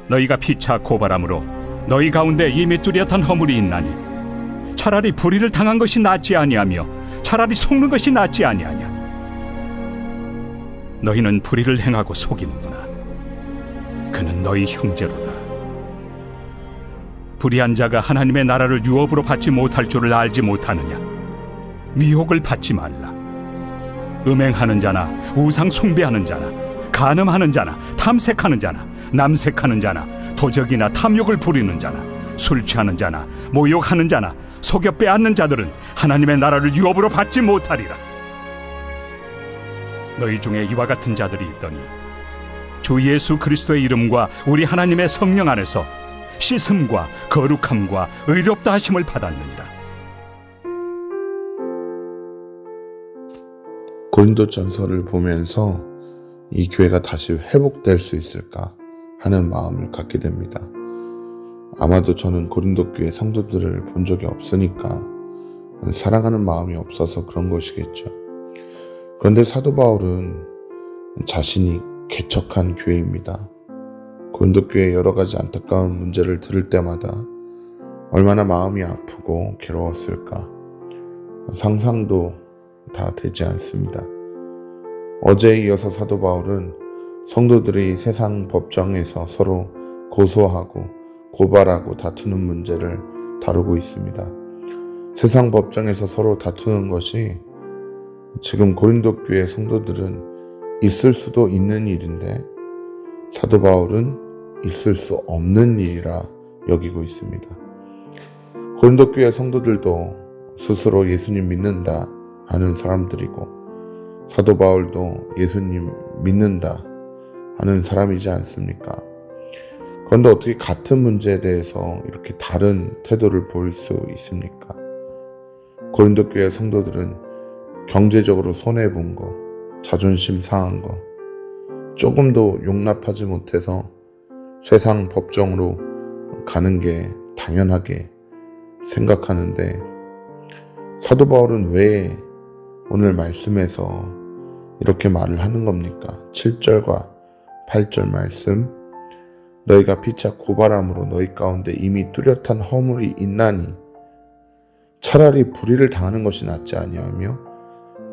너희가 피차 고발함으로 너희 가운데 이미 뚜렷한 허물이 있나니 차라리 불의를 당한 것이 낫지 아니하며 차라리 속는 것이 낫지 아니하냐. 너희는 불의를 행하고 속이는구나. 그는 너희 형제로다. 불의한 자가 하나님의 나라를 유업으로 받지 못할 줄을 알지 못하느냐. 미혹을 받지 말라. 음행하는 자나 우상 숭배하는 자나 간음하는 자나 탐색하는 자나 남색하는 자나 도적이나 탐욕을 부리는 자나 술 취하는 자나 모욕하는 자나 속여 빼앗는 자들은 하나님의 나라를 유업으로 받지 못하리라. 너희 중에 이와 같은 자들이 있더니 주 예수 그리스도의 이름과 우리 하나님의 성령 안에서 씻음과 거룩함과 의롭다 하심을 받았느니라. 고린도전서를 보면서 이 교회가 다시 회복될 수 있을까 하는 마음을 갖게 됩니다. 아마도 저는 고린도 교회 성도들을 본 적이 없으니까 사랑하는 마음이 없어서 그런 것이겠죠. 그런데 사도 바울은 자신이 개척한 교회입니다. 고린도 교회의 여러 가지 안타까운 문제를 들을 때마다 얼마나 마음이 아프고 괴로웠을까 상상도 다 되지 않습니다. 어제에 이어서 사도 바울은 성도들이 세상 법정에서 서로 고소하고 고발하고 다투는 문제를 다루고 있습니다. 세상 법정에서 서로 다투는 것이 지금 고린도 교회 성도들은 있을 수도 있는 일인데 사도 바울은 있을 수 없는 일이라 여기고 있습니다. 고린도 교회 성도들도 스스로 예수님 믿는다 하는 사람들이고 사도 바울도 예수님 믿는다 하는 사람이지 않습니까? 그런데 어떻게 같은 문제에 대해서 이렇게 다른 태도를 보일 수 있습니까? 고린도 교회 성도들은 경제적으로 손해본 거, 자존심 상한 거, 조금도 용납하지 못해서 세상 법정으로 가는 게 당연하게 생각하는데 사도 바울은 왜 오늘 말씀에서 이렇게 말을 하는 겁니까? 7절과 8절 말씀, 너희가 피차 고발함으로 너희 가운데 이미 뚜렷한 허물이 있나니 차라리 불의를 당하는 것이 낫지 아니하며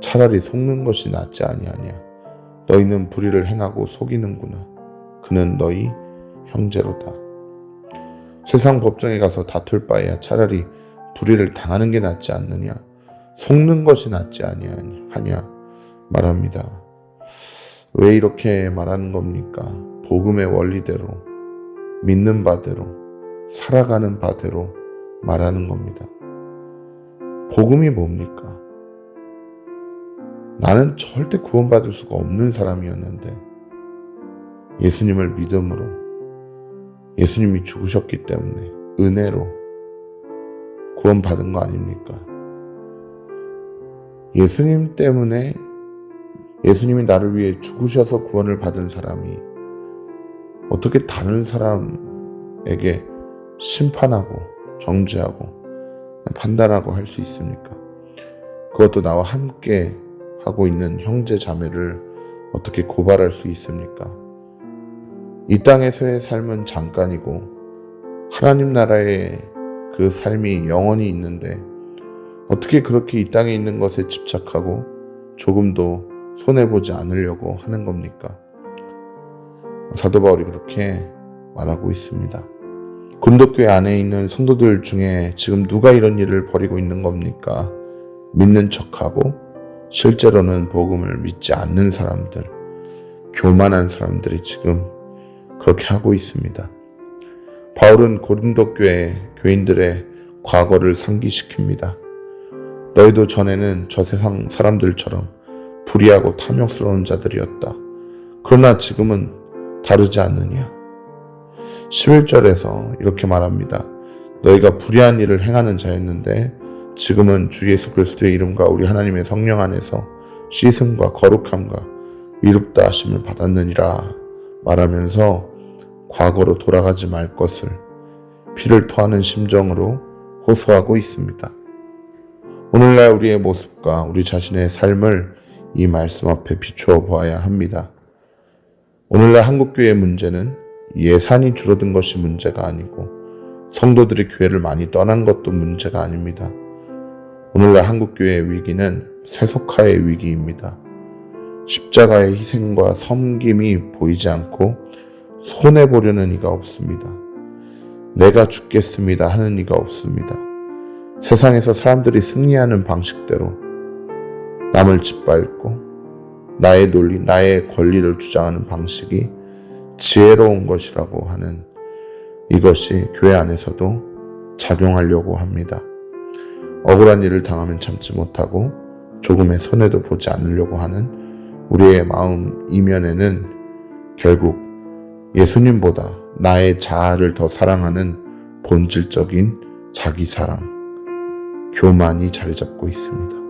차라리 속는 것이 낫지 아니하냐. 너희는 불의를 행하고 속이는구나. 그는 너희 형제로다. 세상 법정에 가서 다툴 바에야 차라리 불의를 당하는 게 낫지 않느냐, 속는 것이 낫지 아니하냐 말합니다. 왜 이렇게 말하는 겁니까? 복음의 원리대로, 믿는 바대로, 살아가는 바대로 말하는 겁니다. 복음이 뭡니까? 나는 절대 구원받을 수가 없는 사람이었는데 예수님을 믿음으로, 예수님이 죽으셨기 때문에 은혜로 구원받은 거 아닙니까? 예수님 때문에, 예수님이 나를 위해 죽으셔서 구원을 받은 사람이 어떻게 다른 사람에게 심판하고 정죄하고 판단하고 할 수 있습니까? 그것도 나와 함께 하고 있는 형제 자매를 어떻게 고발할 수 있습니까? 이 땅에서의 삶은 잠깐이고 하나님 나라의 그 삶이 영원히 있는데 어떻게 그렇게 이 땅에 있는 것에 집착하고 조금도 손해보지 않으려고 하는 겁니까? 사도 바울이 그렇게 말하고 있습니다. 고린도교회 안에 있는 성도들 중에 지금 누가 이런 일을 벌이고 있는 겁니까? 믿는 척하고 실제로는 복음을 믿지 않는 사람들, 교만한 사람들이 지금 그렇게 하고 있습니다. 바울은 고린도교회 교인들의 과거를 상기시킵니다. 너희도 전에는 저 세상 사람들처럼 불의하고 탐욕스러운 자들이었다. 그러나 지금은 다르지 않느냐. 11절에서 이렇게 말합니다. 너희가 불의한 일을 행하는 자였는데 지금은 주 예수 그리스도의 이름과 우리 하나님의 성령 안에서 씻음과 거룩함과 의롭다 하심을 받았느니라 말하면서 과거로 돌아가지 말 것을 피를 토하는 심정으로 호소하고 있습니다. 오늘날 우리의 모습과 우리 자신의 삶을 이 말씀 앞에 비추어 보아야 합니다. 오늘날 한국교회의 문제는 예산이 줄어든 것이 문제가 아니고 성도들이 교회를 많이 떠난 것도 문제가 아닙니다. 오늘날 한국교회의 위기는 세속화의 위기입니다. 십자가의 희생과 섬김이 보이지 않고 손해보려는 이가 없습니다. 내가 죽겠습니다 하는 이가 없습니다. 세상에서 사람들이 승리하는 방식대로 남을 짓밟고 나의 논리, 나의 권리를 주장하는 방식이 지혜로운 것이라고 하는 이것이 교회 안에서도 작용하려고 합니다. 억울한 일을 당하면 참지 못하고 조금의 손해도 보지 않으려고 하는 우리의 마음 이면에는 결국 예수님보다 나의 자아를 더 사랑하는 본질적인 자기 사랑, 교만이 자리 잡고 있습니다.